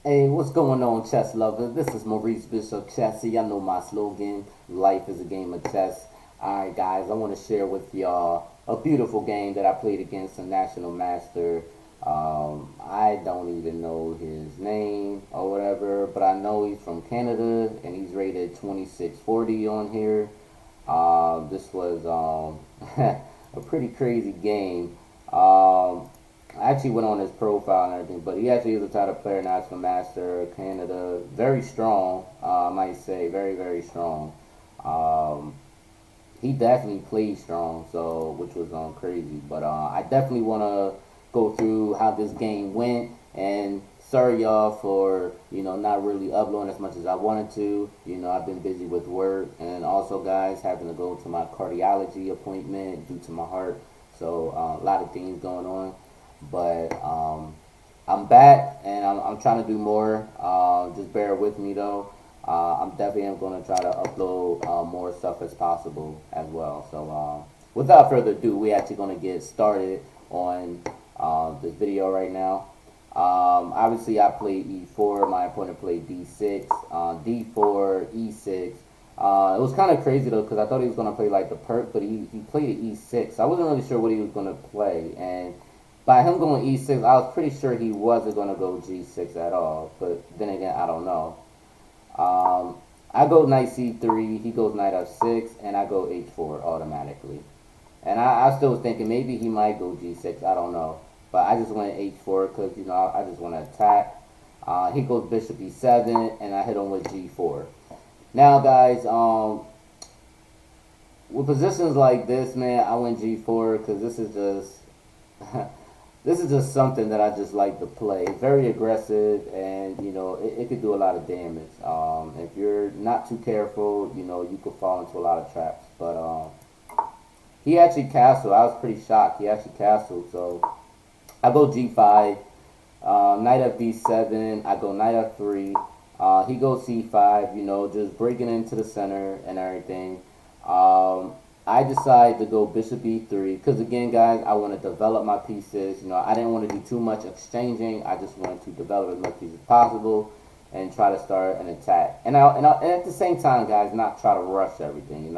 Hey, what's going on, chess lovers? This is Maurice Bishop Chess. Y'all know my slogan, life is a game of chess. Alright, guys, I want to share with y'all a beautiful game that I played against a national master. I don't even know his name or whatever, but I know he's from Canada and he's rated 2640 on here. This was a pretty crazy game. I actually went on his profile and everything, but he actually is a title player, national master, Canada, very strong. I might say very, very strong. Um, he definitely played strong, so which was crazy. But I definitely want to go through how this game went. And sorry y'all for not really uploading as much as I wanted to. I've been busy with work, and also guys having to go to my cardiology appointment due to my heart. So a lot of things going on. But I'm back and I'm trying to do more. Just bear with me though. I'm definitely going to try to upload more stuff as possible as well. So without further ado, we're actually going to get started on this video right now. Obviously, I played e4. My opponent played d6, d4, e6. It was kind of crazy though because I thought he was going to play like the perk, but he played e6. I wasn't really sure what he was going to play, and by him going e6, I was pretty sure he wasn't going to go g6 at all. But then again, I don't know. I go knight c3, he goes knight f6, and I go h4 automatically. And I still was thinking maybe he might go g6, I don't know. But I just went h4 because, I just want to attack. He goes bishop e7, and I hit him with g4. Now, guys, with positions like this, man, I went g4 because this is just... this is just something that I just like to play. It's very aggressive, and it could do a lot of damage. If you're not too careful, you could fall into a lot of traps. But he actually castled. I was pretty shocked. He actually castled. So I go g5, knight f b7. I go knight f3. He goes c5. Just breaking into the center and everything. I decided to go bishop e3 because, again, guys, I want to develop my pieces. I didn't want to do too much exchanging. I just wanted to develop as much pieces as possible and try to start an attack. And at the same time, guys, not try to rush everything, He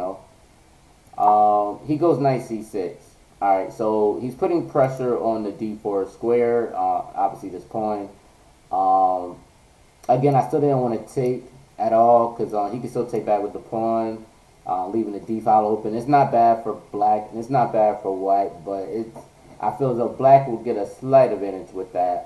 goes knight c6. All right, so he's putting pressure on the d4 square, obviously this pawn. Again, I still didn't want to take at all because he can still take back with the pawn. Leaving the d file open. It's not bad for black, and it's not bad for white, but I feel as though black will get a slight advantage with that.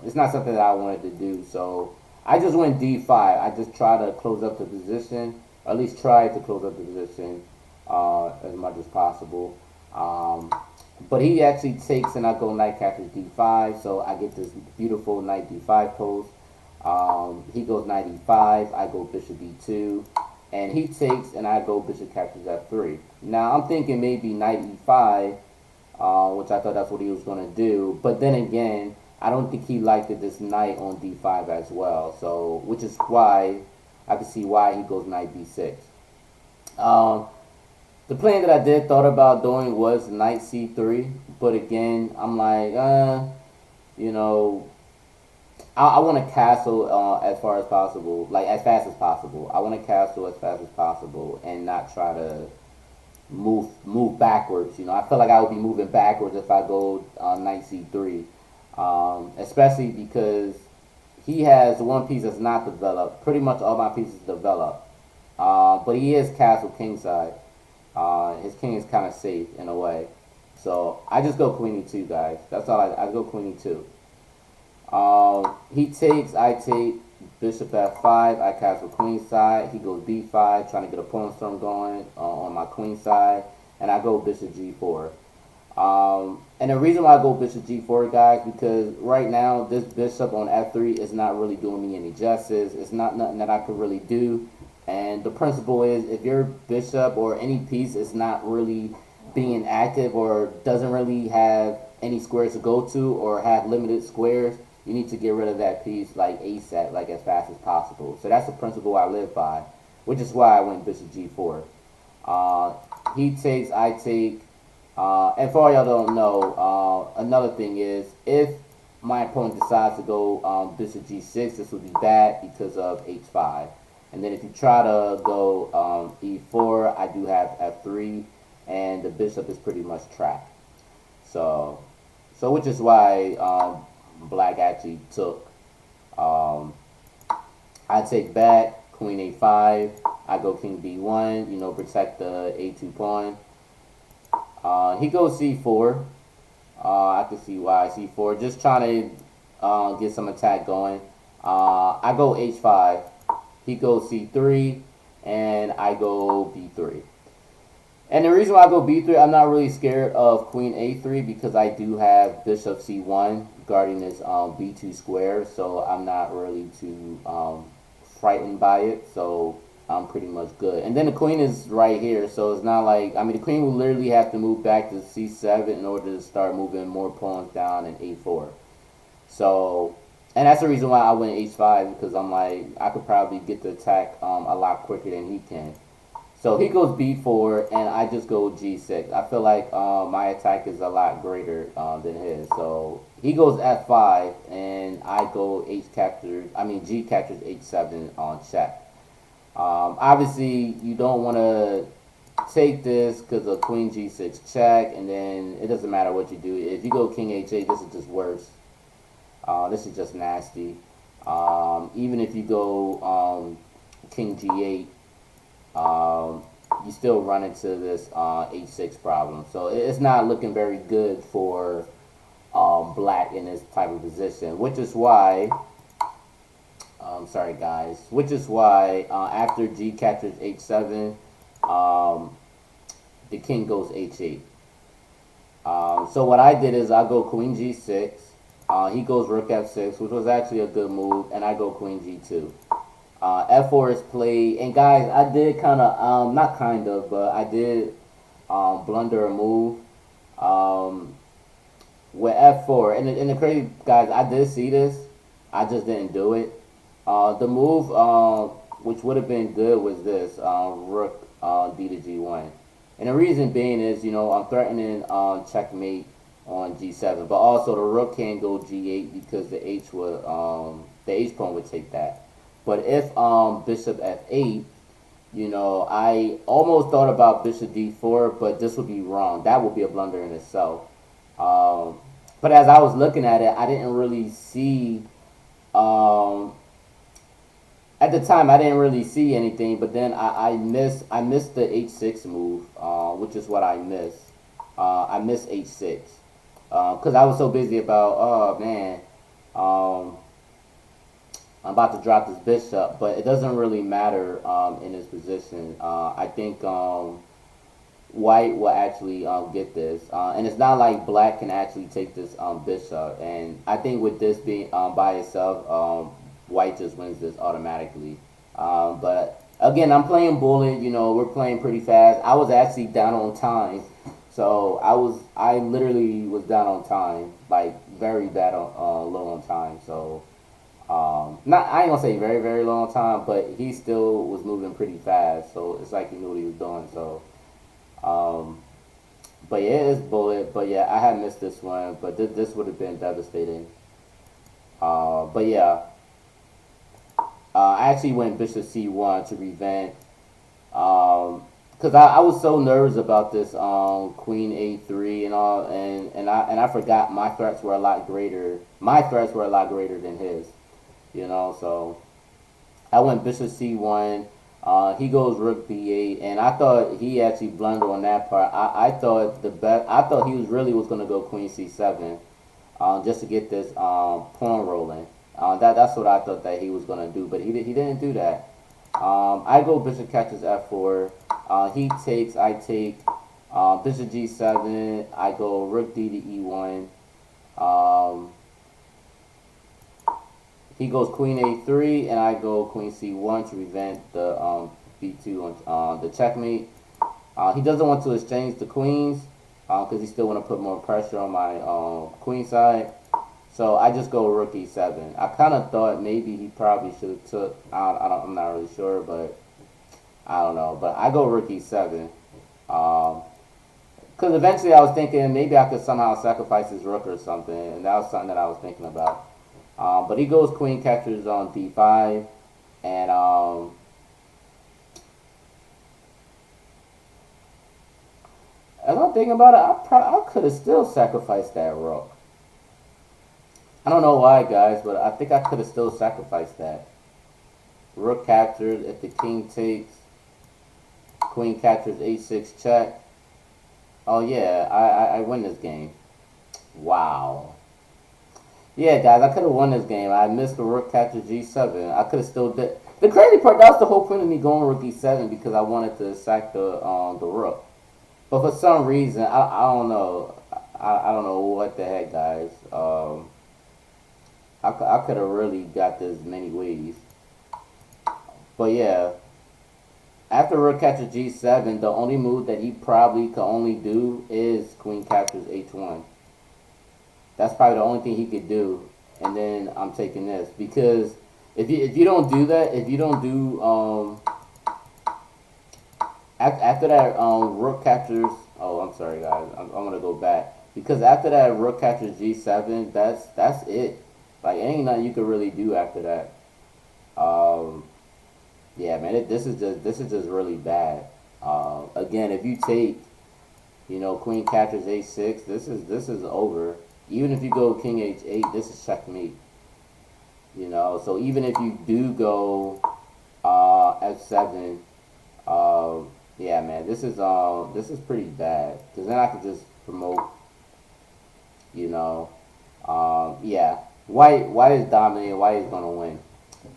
It's not something that I wanted to do, so I just went d5. I just try to close up the position, or at least try to close up the position as much as possible. But he actually takes, and I go knight captures d5, so I get this beautiful knight d5 post. He goes knight e5, I go bishop e2. And he takes, and I go bishop captures f3. Now, I'm thinking maybe knight e5, which I thought that's what he was going to do. But then again, I don't think he liked this knight on d5 as well. So, which is why, I can see why he goes knight b6. The plan that I did thought about doing was knight c3. But again, I'm like, I want to castle as far as possible, like as fast as possible. I want to castle as fast as possible and not try to move backwards. I feel like I would be moving backwards if I go knight c3, especially because he has one piece that's not developed. Pretty much all my pieces developed, but he is castle kingside. His king is kind of safe in a way, so I just go queen e2, guys. That's all I go queen e2. He takes, I take, bishop f5, I castle queen side, he goes b5, trying to get a pawn storm going on my queen side, and I go bishop g4. And the reason why I go bishop g4, guys, because right now this bishop on f3 is not really doing me any justice. It's not nothing that I could really do, and the principle is if your bishop or any piece is not really being active or doesn't really have any squares to go to or have limited squares, you need to get rid of that piece like ASAP, like as fast as possible. So that's the principle I live by, which is why I went bishop g4. He takes, I take, and for all y'all don't know, another thing is if my opponent decides to go bishop g6, this would be bad because of h5. And then if you try to go e4, I do have f3, and the bishop is pretty much trapped. So which is why black actually took. I take back, queen a5, I go king b1, you know, protect the a2 pawn. He goes c4. I can see why c4, just trying to get some attack going. I go h5, he goes c3, and I go b3. And the reason why I go b3, I'm not really scared of queen a3 because I do have bishop c1 guarding this b2 square, so I'm not really too frightened by it. So I'm pretty much good. And then the queen is right here, so it's not like, I mean, the queen will literally have to move back to c7 in order to start moving more pawns down in a4. So, and that's the reason why I went h5, because I'm like, I could probably get the attack a lot quicker than he can. So he goes b4, and I just go g6. I feel like my attack is a lot greater than his. So he goes f5, and I go g captures h7 on check. Obviously, you don't want to take this because of queen g6 check, and then it doesn't matter what you do. If you go king h8, this is just worse. This is just nasty. Even if you go king g8, you still run into this h6 problem. So it's not looking very good for black in this type of position, which is why, sorry guys, which is why after g captures h7, the king goes h8. So what I did is I go queen g6, he goes rook f6, which was actually a good move, and I go queen g2. F4 is played, and guys, I did kind of, not kind of, but I did blunder a move with F4. And the crazy, guys, I did see this, I just didn't do it. The move, which would have been good, was this, rook d to g1. And the reason being is, you know, I'm threatening checkmate on g7, but also the rook can't go g8 because the h pawn would take that. But if bishop f8, you know, I almost thought about bishop d4, but this would be wrong. That would be a blunder in itself. But as I was looking at it, I didn't really see, at the time I didn't really see anything, but then I missed the h6 move, which is what I missed. I missed h6 because I was so busy about, oh man, I'm about to drop this bishop, but it doesn't really matter in this position. I think white will actually get this, and it's not like black can actually take this bishop. And I think with this being by itself, white just wins this automatically. But again, I'm playing bullet. You know, we're playing pretty fast. I was actually down on time, so I literally was down on time, like very bad on low on time. So. I ain't gonna say very, very long time, but he still was moving pretty fast, so it's like he knew what he was doing. So, but yeah, it's bullet. But yeah, I had missed this one, but this would have been devastating. But yeah, I actually went bishop c1 to prevent, because I was so nervous about this queen a3 and all, and I forgot my threats were a lot greater. My threats were a lot greater than his. You know, so I went bishop c1. He goes rook b8, and I thought he actually blundered on that part. I thought he was gonna go queen c7, just to get this pawn rolling. That's what I thought that he was gonna do, but he didn't do that. I go bishop catches f4. He takes. I take. Bishop g7. I go rook d to e1. He goes queen a3, and I go queen c1 to prevent the b2 on the checkmate. He doesn't want to exchange the queens because he still want to put more pressure on my queen side. So I just go rook e7. I kind of thought maybe he probably should have took. I'm not really sure, but I don't know. But I go rook e7. Because eventually I was thinking maybe I could somehow sacrifice his rook or something, and that was something that I was thinking about. But he goes queen captures on d5, and as I'm thinking about it, I could have still sacrificed that rook. I don't know why, guys, but I think I could have still sacrificed that. Rook captures. If the king takes, queen captures h6 check. Oh yeah, I win this game. Wow. Yeah, guys, I could have won this game. I missed the rook capture g7. I could have still did. The crazy part, that was the whole point of me going rook e7 because I wanted to sack the rook. But for some reason, I don't know. I don't know what the heck, guys. I could have really got this many ways. But yeah, after rook captures g7, the only move that he probably could only do is queen captures h1. That's probably the only thing he could do. And then I'm taking this because if you don't do that, if you don't do after that rook captures. Oh, I'm sorry, guys. I'm gonna go back because after that rook captures g7, that's it. Like ain't nothing you could really do after that. Yeah, man, this is just really bad. Again, if you take, queen captures h6, this is over. Even if you go king h8, this is checkmate. So even if you do go f7, yeah, man, this is pretty bad. Cause then I could just promote. Yeah, white is dominating. White is gonna win.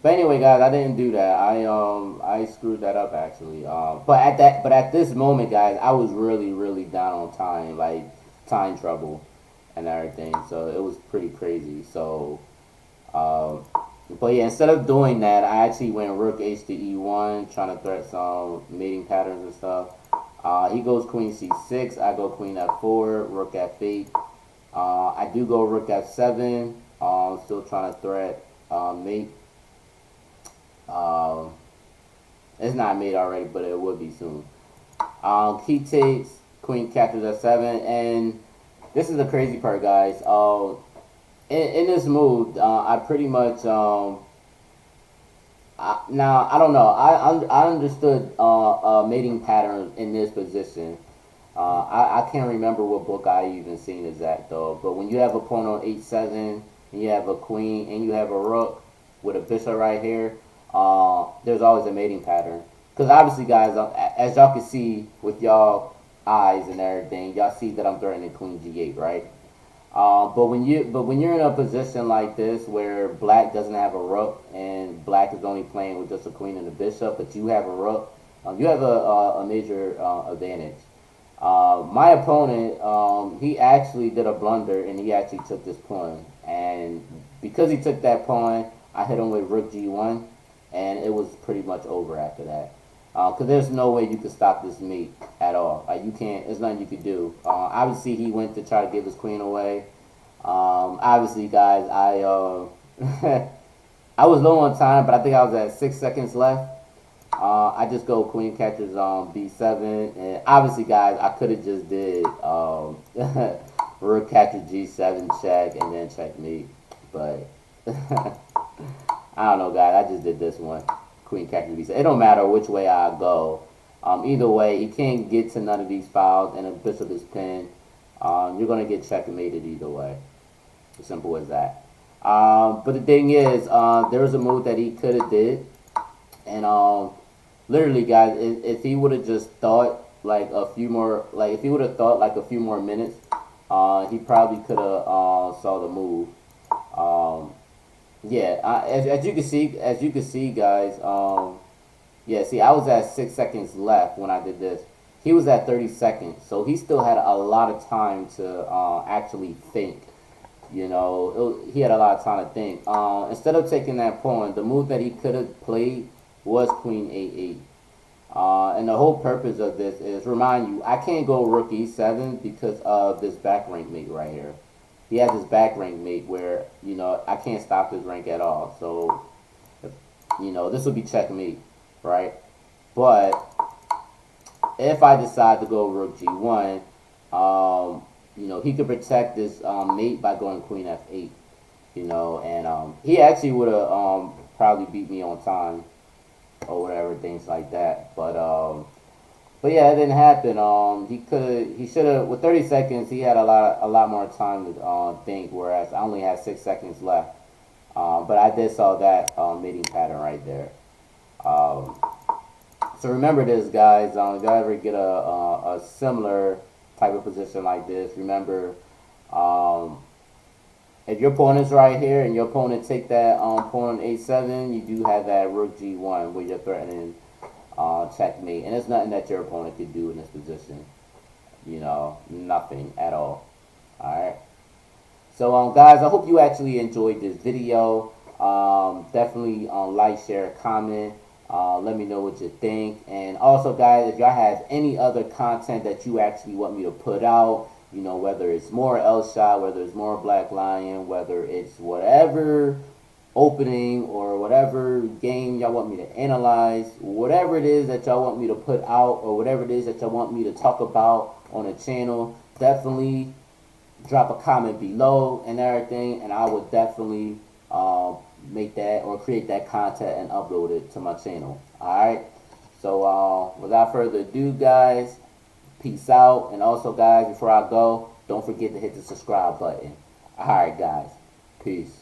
But anyway, guys, I didn't do that. I screwed that up actually. But at this moment, guys, I was really down on time, like time trouble and everything. So it was pretty crazy. So, but yeah, instead of doing that, I actually went rook h to e1, trying to threat some mating patterns and stuff. He goes queen c6. I go queen f4, rook f8. I do go rook f7. Still trying to threat mate. It's not made already, but it would be soon. He takes, queen captures f7, and this is the crazy part, guys. In this move, I pretty much now I don't know. I understood mating pattern in this position. I can't remember what book I even seen is that though. But when you have a pawn on h7 and you have a queen and you have a rook with a bishop right here, there's always a mating pattern. Because obviously, guys, as y'all can see with y'all eyes and everything, y'all see that I'm threatening queen g8, right? But when you're in a position like this where black doesn't have a rook and black is only playing with just a queen and a bishop, but you have a rook, you have a major advantage. My opponent, he actually did a blunder and he actually took this pawn, and because he took that pawn, I hit him with rook g1, and it was pretty much over after that. Because there's no way you could stop this mate at all. Like you can't. There's nothing you could do. Obviously, he went to try to give his queen away. Obviously, guys, I was low on time, but I think I was at 6 seconds left. I just go queen catches on b7, and obviously, guys, I could have just did rook catches g7 check and then checkmate, but I don't know, guys. I just did this one. Queen captures b7. It don't matter which way I go. Either way, he can't get to none of these files, and a bishop is pinned. You're gonna get checkmated either way. As simple as that. But the thing is, there was a move that he could have did, and literally, guys, if he would have just thought like a few more, if he would have thought like a few more minutes, he probably could have saw the move. Yeah, as you can see, guys. Yeah, see, I was at 6 seconds left when I did this. He was at 30 seconds, so he still had a lot of time to actually think. He had a lot of time to think. Instead of taking that pawn, the move that he could have played was queen a8. And the whole purpose of this is, remind you, I can't go rook e7 because of this back rank mate right here. He has this back rank mate where, I can't stop this rank at all. So, this will be checkmate, right? But if I decide to go rook g1, You know, he could protect his mate by going queen f8. You know, and he actually would have probably beat me on time or whatever, things like that. But yeah, it didn't happen. He should have, with 30 seconds, he had a lot more time to think, whereas I only had 6 seconds left. But I did saw that mating pattern right there. Um, so remember this, guys. If you ever get a similar type of position like this, remember, um, if your opponent's right here and your opponent take that pawn on a7, you do have that rook g1 where you're threatening checkmate, and there's nothing that your opponent could do in this position. You know, nothing at all. All right. So, guys, I hope you actually enjoyed this video. Definitely like, share, comment. Let me know what you think. And also, guys, if y'all have any other content that you actually want me to put out, you know, whether it's more Elshad, whether it's more Black Lion, whether it's whatever opening or whatever game y'all want me to analyze, whatever it is that y'all want me to put out, or whatever it is that y'all want me to talk about on the channel, definitely drop a comment below and everything, and I would definitely make that or create that content and upload it to my channel. Alright, so without further ado, guys, peace out. And also, guys, before I go, don't forget to hit the subscribe button. Alright, guys, peace.